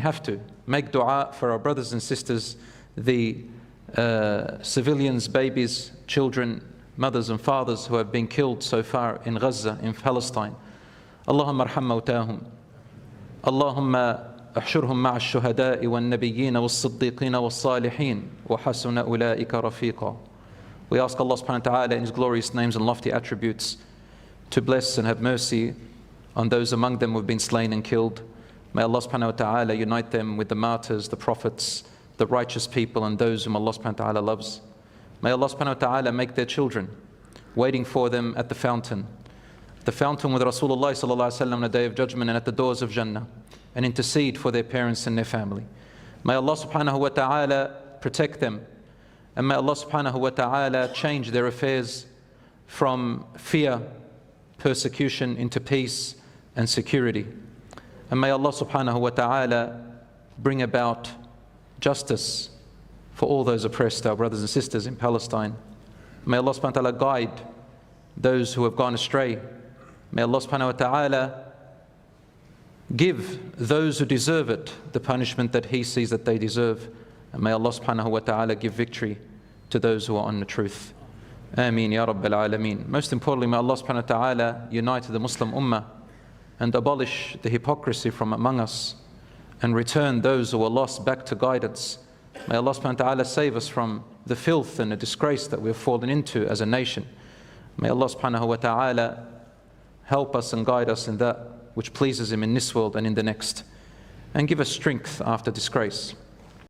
have to make dua for our brothers and sisters, the civilians, babies, children, mothers and fathers who have been killed so far in Gaza, in Palestine. Allahumma arham mawtahum. Allahumma احشرهم مع الشهداء والنبيين والصديقين والصالحين وحسن أولئك رفيقا. We ask Allah subhanahu wa ta'ala in His glorious names and lofty attributes to bless and have mercy on those among them who have been slain and killed. May Allah subhanahu wa ta'ala unite them with the martyrs, the prophets, the righteous people, and those whom Allah subhanahu wa ta'ala loves. May Allah subhanahu wa ta'ala make their children waiting for them at the fountain with Rasulullah sallallahu alaihi wasallam on the Day of Judgment and at the doors of Jannah, and intercede for their parents and their family. May Allah subhanahu wa ta'ala protect them, and may Allah subhanahu wa ta'ala change their affairs from fear, persecution into peace and security. And may Allah subhanahu wa ta'ala bring about justice for all those oppressed, our brothers and sisters in Palestine. May Allah subhanahu wa ta'ala guide those who have gone astray. May Allah subhanahu wa ta'ala give those who deserve it the punishment that He sees that they deserve. And may Allah subhanahu wa ta'ala give victory to those who are on the truth. Ameen ya Rabbil Alameen. Most importantly, may Allah subhanahu wa ta'ala unite the Muslim Ummah and abolish the hypocrisy from among us and return those who are lost back to guidance. May Allah subhanahu wa ta'ala save us from the filth and the disgrace that we have fallen into as a nation. May Allah subhanahu wa ta'ala help us and guide us in that which pleases Him in this world and in the next, and give us strength after disgrace.